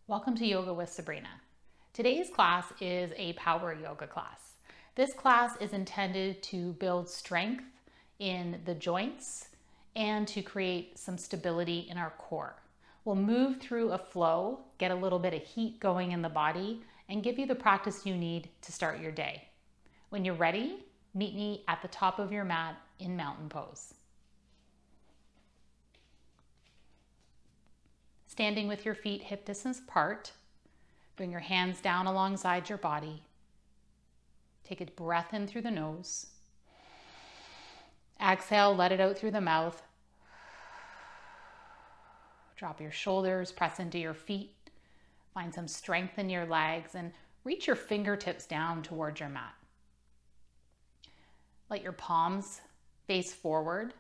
Welcome to Yoga with Sabrina. Today's class is a power yoga class. This class is intended to build strength in the joints and to create some stability in our core. We'll move through a flow, get a little bit of heat going in the body, and give you the practice you need to start your day. When you're ready, meet me at the top of your mat in mountain pose. Standing with your feet hip distance apart, bring your hands down alongside your body. Take a breath in through the nose. Exhale, let it out through the mouth. Drop your shoulders, press into your feet. Find some strength in your legs and reach your fingertips down towards your mat. Let your palms face forward.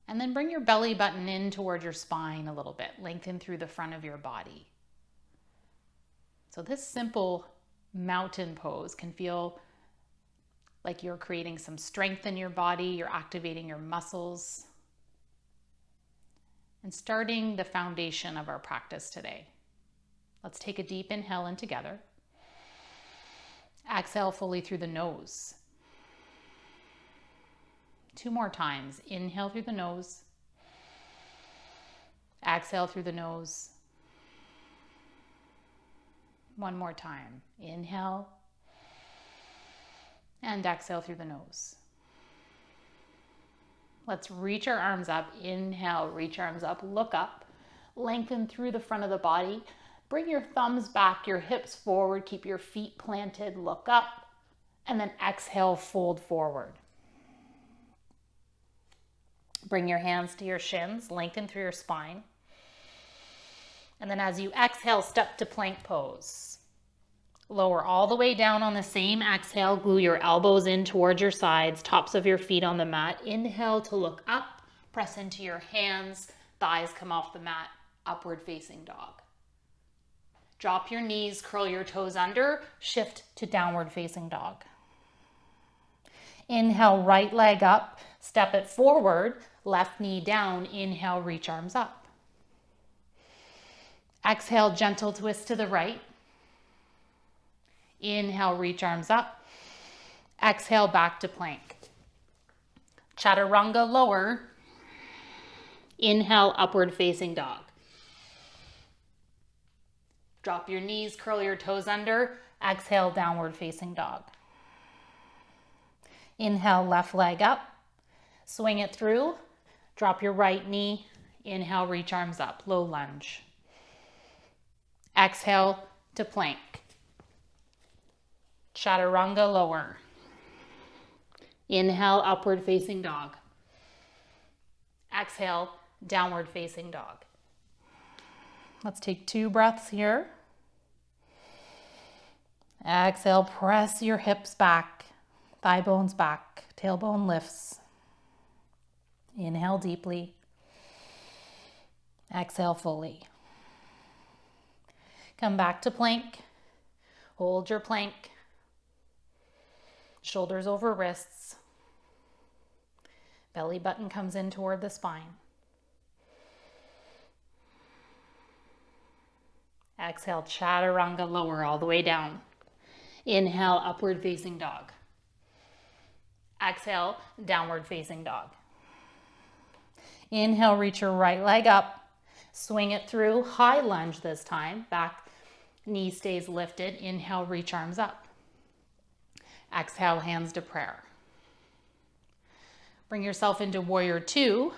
And then bring your belly button in toward your spine a little bit. Lengthen through the front of your body. So this simple mountain pose can feel like you're creating some strength in your body. You're activating your muscles and starting the foundation of our practice today. Let's take a deep inhale in together. Exhale fully through the nose. 2 more times. Inhale through the nose. Exhale through the nose. 1 more time. Inhale. And exhale through the nose. Let's reach our arms up. Inhale, reach arms up, look up. Lengthen through the front of the body. Bring your thumbs back, your hips forward. Keep your feet planted, look up. And then exhale, fold forward. Bring your hands to your shins, lengthen through your spine. And then as you exhale, step to plank pose. Lower all the way down on the same exhale. Glue your elbows in towards your sides, tops of your feet on the mat. Inhale to look up, press into your hands, thighs come off the mat, upward facing dog. Drop your knees, curl your toes under, shift to downward facing dog. Inhale, right leg up, step it forward, left knee down. Inhale, reach arms up. Exhale, gentle twist to the right. Inhale, reach arms up. Exhale, back to plank. Chaturanga lower. Inhale, upward facing dog. Drop your knees, curl your toes under. Exhale, downward facing dog. Inhale, left leg up. Swing it through. Drop your right knee. Inhale, reach arms up. Low lunge. Exhale to plank. Chaturanga lower. Inhale, upward facing dog. Exhale, downward facing dog. Let's take 2 breaths here. Exhale, press your hips back, thigh bones back, tailbone lifts. Inhale deeply. Exhale fully. Come back to plank. Hold your plank. Shoulders over wrists. Belly button comes in toward the spine. Exhale, chaturanga lower all the way down. Inhale, upward facing dog. Exhale, downward facing dog. Inhale, reach your right leg up. Swing it through, high lunge this time. Back knee stays lifted. Inhale, reach arms up. Exhale, hands to prayer. Bring yourself into warrior 2.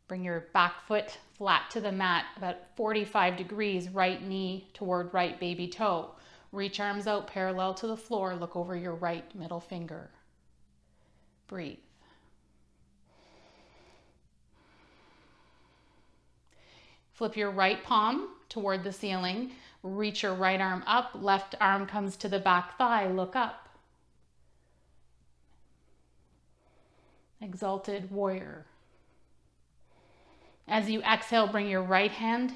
Bring your back foot flat to the mat, about 45 degrees, right knee toward right baby toe. Reach arms out parallel to the floor. Look over your right middle finger. Breathe. Flip your right palm toward the ceiling. Reach your right arm up. Left arm comes to the back thigh. Look up. Exalted warrior. As you exhale, bring your right hand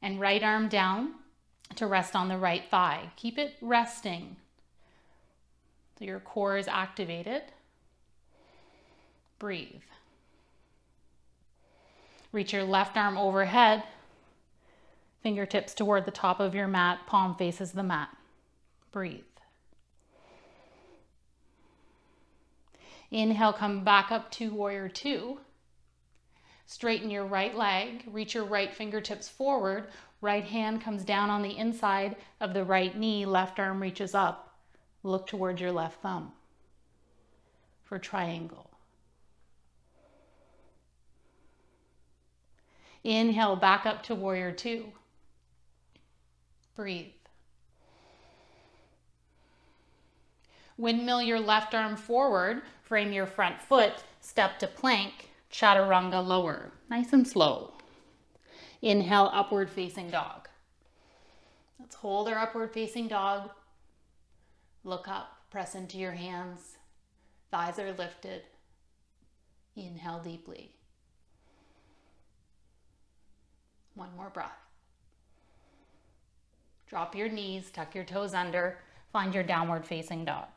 and right arm down to rest on the right thigh. Keep it resting so your core is activated. Breathe. Reach your left arm overhead. Fingertips toward the top of your mat, palm faces the mat. Breathe. Inhale, come back up to warrior two. Straighten your right leg, reach your right fingertips forward. Right hand comes down on the inside of the right knee, left arm reaches up. Look towards your left thumb for triangle. Inhale, back up to warrior two. Breathe. Windmill your left arm forward, frame your front foot, step to plank, chaturanga lower. Nice and slow. Inhale, upward facing dog. Let's hold our upward facing dog. Look up, press into your hands. Thighs are lifted. Inhale deeply. One more breath. Drop your knees, tuck your toes under, find your downward facing dog.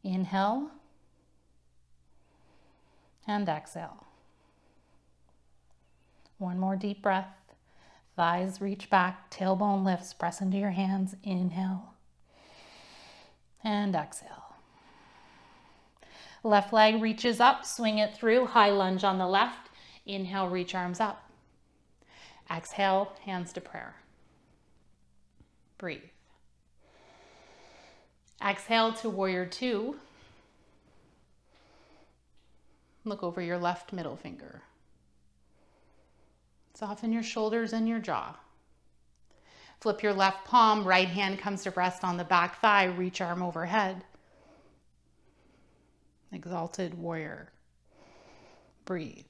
Inhale and exhale. One more deep breath. Thighs reach back, tailbone lifts, press into your hands. Inhale and exhale. Left leg reaches up, swing it through, high lunge on the left. Inhale, reach arms up. Exhale, hands to prayer. Breathe. Exhale to warrior two. Look over your left middle finger. Soften your shoulders and your jaw. Flip your left palm, right hand comes to rest on the back thigh, reach arm overhead. Exalted warrior. Breathe.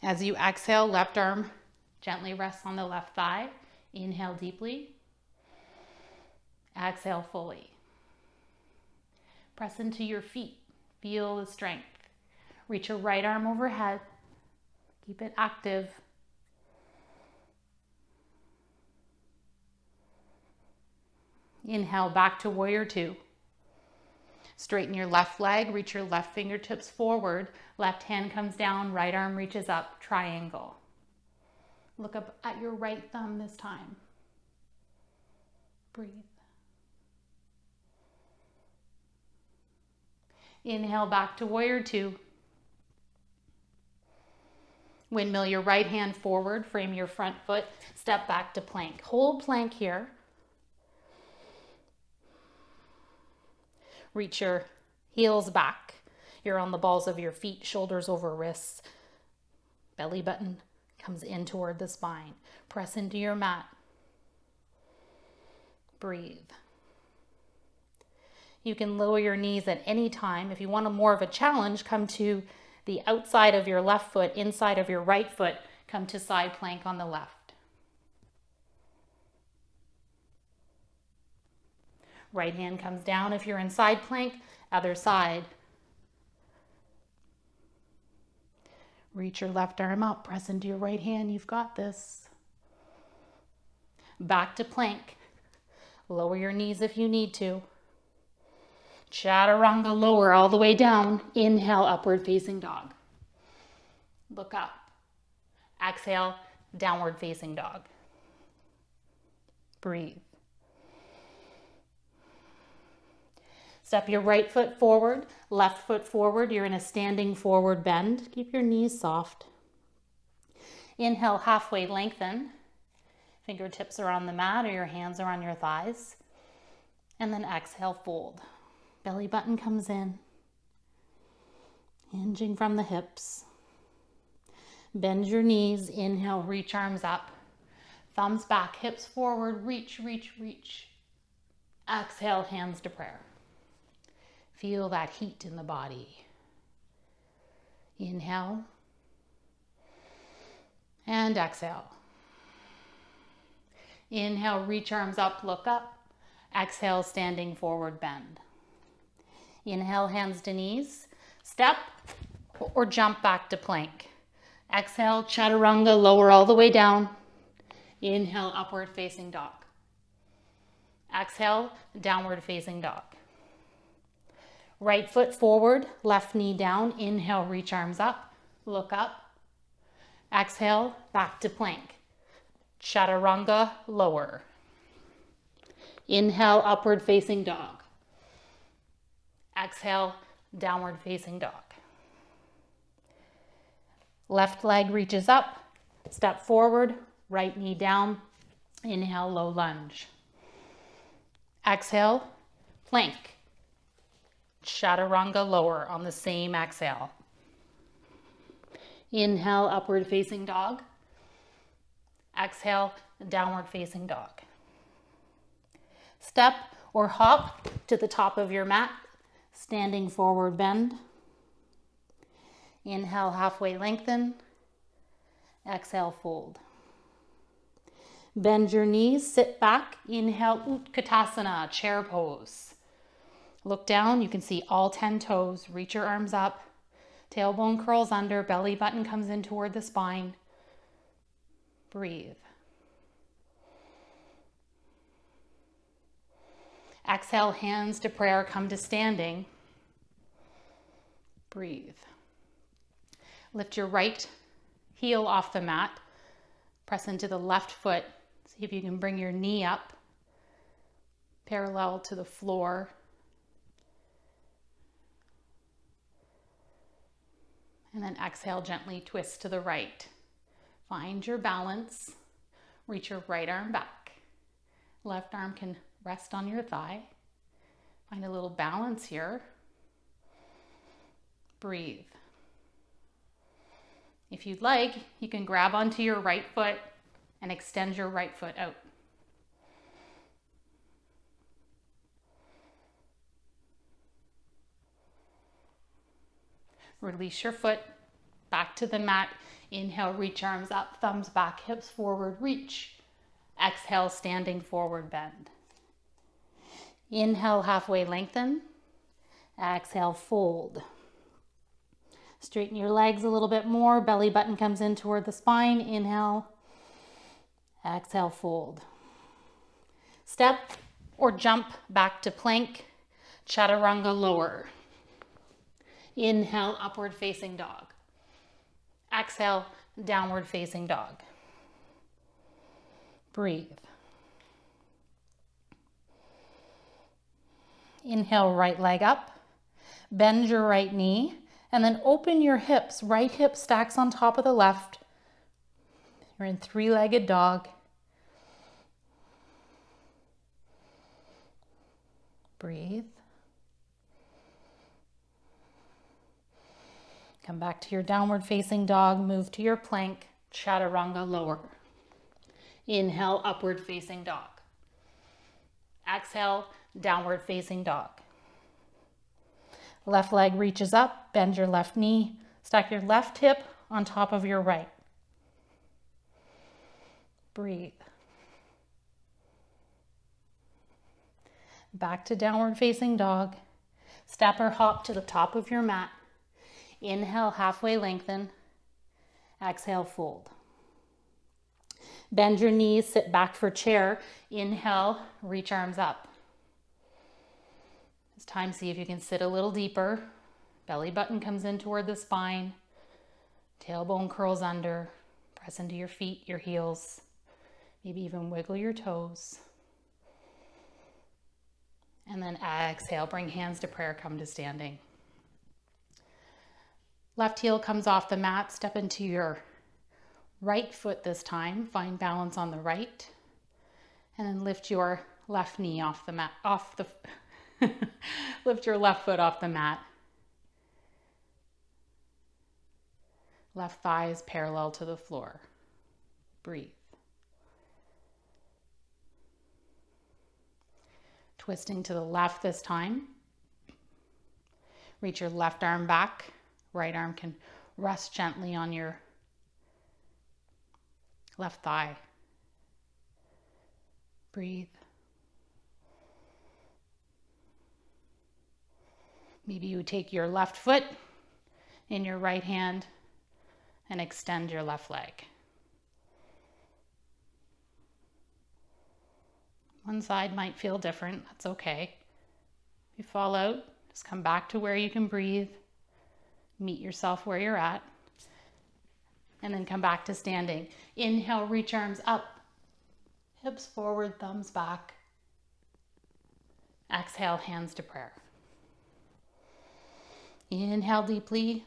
As you exhale, left arm gently rests on the left thigh. Inhale deeply. Exhale fully. Press into your feet. Feel the strength. Reach your right arm overhead. Keep it active. Inhale, back to warrior two. Straighten your left leg, reach your left fingertips forward. Left hand comes down, right arm reaches up, triangle. Look up at your right thumb this time. Breathe. Inhale, back to warrior two. Windmill your right hand forward, frame your front foot, step back to plank. Hold plank here. Reach your heels back. You're on the balls of your feet, shoulders over wrists. Belly button comes in toward the spine. Press into your mat. Breathe. You can lower your knees at any time. If you want more of a challenge, come to the outside of your left foot, inside of your right foot. Come to side plank on the left. Right hand comes down if you're in side plank, other side. Reach your left arm up, press into your right hand, you've got this. Back to plank. Lower your knees if you need to. Chaturanga lower all the way down. Inhale, upward facing dog. Look up. Exhale, downward facing dog. Breathe. Step your right foot forward, left foot forward. You're in a standing forward bend. Keep your knees soft. Inhale, halfway lengthen. Fingertips are on the mat or your hands are on your thighs. And then exhale, fold. Belly button comes in. Hinging from the hips. Bend your knees. Inhale, reach arms up. Thumbs back, hips forward. Reach, reach, reach. Exhale, hands to prayer. Feel that heat in the body. Inhale. And exhale. Inhale, reach arms up, look up. Exhale, standing forward bend. Inhale, hands to knees. Step or jump back to plank. Exhale, chaturanga, lower all the way down. Inhale, upward facing dog. Exhale, downward facing dog. Right foot forward, left knee down. Inhale, reach arms up, look up. Exhale, back to plank. Chaturanga, lower. Inhale, upward facing dog. Exhale, downward facing dog. Left leg reaches up, step forward, right knee down. Inhale, low lunge. Exhale, plank. Chaturanga, lower on the same exhale. Inhale, upward facing dog. Exhale, downward facing dog. Step or hop to the top of your mat, standing forward bend. Inhale, halfway lengthen. Exhale, fold. Bend your knees, sit back. Inhale, Utkatasana, chair pose. Look down, you can see all 10 toes. Reach your arms up. Tailbone curls under, belly button comes in toward the spine. Breathe. Exhale, hands to prayer, come to standing. Breathe. Lift your right heel off the mat. Press into the left foot. See if you can bring your knee up, parallel to the floor. And then exhale, gently twist to the right. Find your balance. Reach your right arm back. Left arm can rest on your thigh. Find a little balance here. Breathe. If you'd like, you can grab onto your right foot and extend your right foot out. Release your foot back to the mat. Inhale, reach arms up, thumbs back, hips forward, reach. Exhale, standing forward bend. Inhale, halfway lengthen. Exhale, fold. Straighten your legs a little bit more. Belly button comes in toward the spine. Inhale. Exhale, fold. Step or jump back to plank. Chaturanga, lower. Inhale, upward facing dog. Exhale, downward facing dog. Breathe. Inhale, right leg up. Bend your right knee and then open your hips. Right hip stacks on top of the left. You're in three-legged dog. Breathe. Come back to your downward facing dog. Move to your plank. Chaturanga, lower. Inhale, upward facing dog. Exhale, downward facing dog. Left leg reaches up. Bend your left knee. Stack your left hip on top of your right. Breathe. Back to downward facing dog. Step or hop to the top of your mat. Inhale, halfway lengthen. Exhale, fold. Bend your knees, sit back for chair. Inhale, reach arms up. It's time to see if you can sit a little deeper. Belly button comes in toward the spine. Tailbone curls under. Press into your feet, your heels. Maybe even wiggle your toes. And then exhale, bring hands to prayer, come to standing. Left heel comes off the mat, step into your right foot this time. Find balance on the right. And then lift your left knee off the mat, lift your left foot off the mat. Left thigh is parallel to the floor. Breathe. Twisting to the left this time. Reach your left arm back. Right arm can rest gently on your left thigh. Breathe. Maybe you take your left foot in your right hand and extend your left leg. One side might feel different, that's okay. If you fall out, just come back to where you can breathe. Meet yourself where you're at. And then come back to standing. Inhale, reach arms up. Hips forward, thumbs back. Exhale, hands to prayer. Inhale deeply.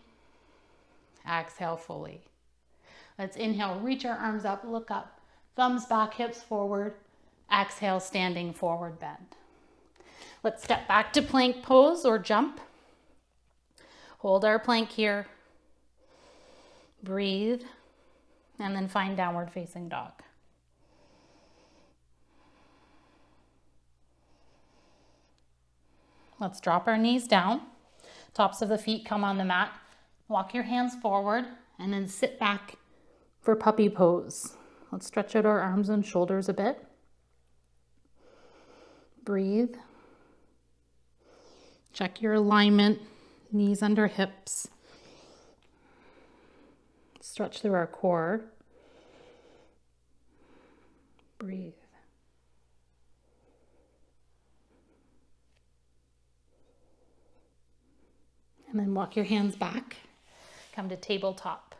Exhale fully. Let's inhale, reach our arms up, look up. Thumbs back, hips forward. Exhale, standing forward bend. Let's step back to plank pose or jump. Hold our plank here. Breathe. And then find downward facing dog. Let's drop our knees down. Tops of the feet come on the mat. Walk your hands forward and then sit back for puppy pose. Let's stretch out our arms and shoulders a bit. Breathe. Check your alignment, knees under hips. Stretch through our core. Breathe. And then walk your hands back. Come to tabletop.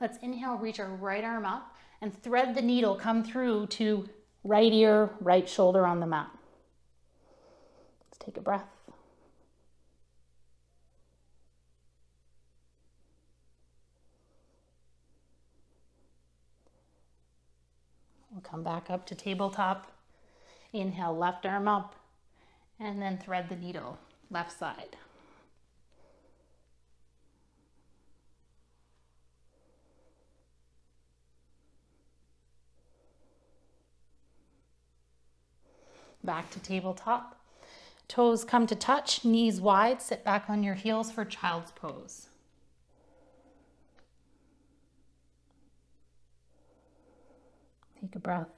Let's inhale, reach our right arm up and thread the needle, come through to right ear, right shoulder on the mat. Let's take a breath. We'll come back up to tabletop. Inhale, left arm up, and then thread the needle, left side. Back to tabletop. Toes come to touch, knees wide, sit back on your heels for child's pose. Take a breath.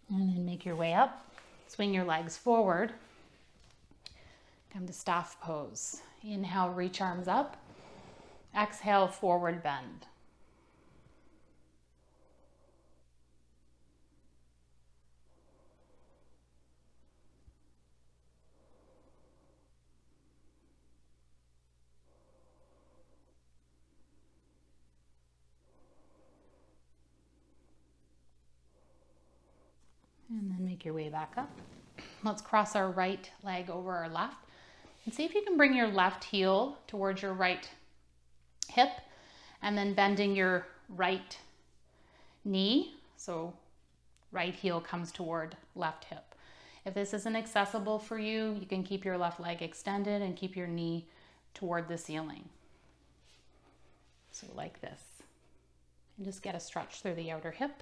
And then make your way up. Swing your legs forward. Come to staff pose. Inhale, reach arms up. Exhale, forward bend. And then make your way back up. Let's cross our right leg over our left. And see if you can bring your left heel towards your right hip and then bending your right knee. So right heel comes toward left hip. If this isn't accessible for you, you can keep your left leg extended and keep your knee toward the ceiling. So like this. And just get a stretch through the outer hip.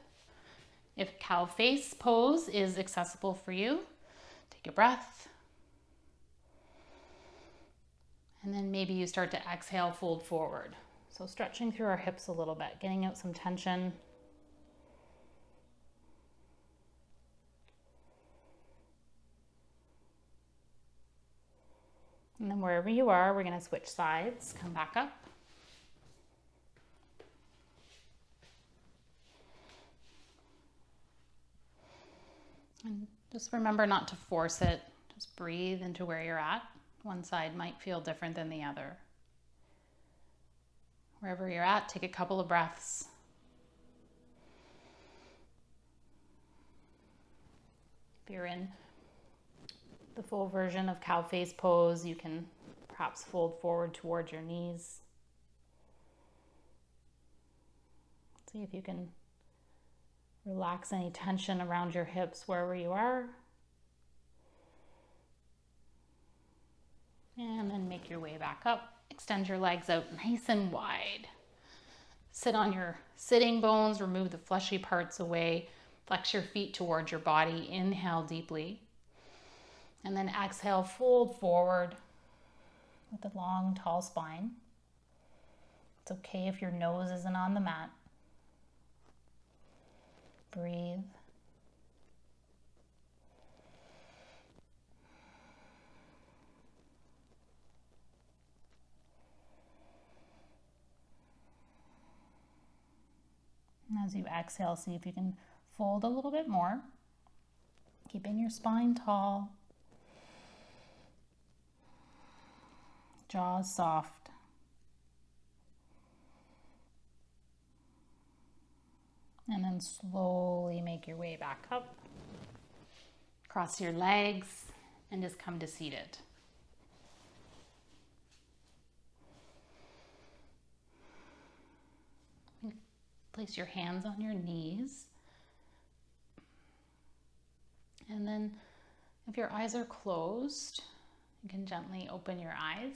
If cow face pose is accessible for you, take a breath. And then maybe you start to exhale, fold forward. So stretching through our hips a little bit, getting out some tension. And then wherever you are, we're going to switch sides, come back up. And just remember not to force it. Just breathe into where you're at. One side might feel different than the other. Wherever you're at, take a couple of breaths. If you're in the full version of cow face pose, you can perhaps fold forward towards your knees. See if you can relax any tension around your hips wherever you are. And then make your way back up. Extend your legs out nice and wide. Sit on your sitting bones, remove the fleshy parts away. Flex your feet towards your body. Inhale deeply. And then exhale, fold forward with a long, tall spine. It's okay if your nose isn't on the mat. Breathe. And as you exhale, see if you can fold a little bit more, keeping your spine tall, jaws soft. And then slowly make your way back up. Cross your legs and just come to seated. Place your hands on your knees. And then if your eyes are closed, you can gently open your eyes.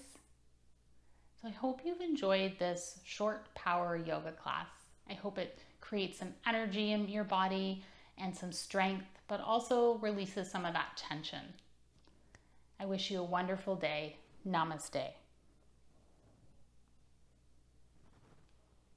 So I hope you've enjoyed this short power yoga class. I hope it creates some energy in your body and some strength, but also releases some of that tension. I wish you a wonderful day. Namaste.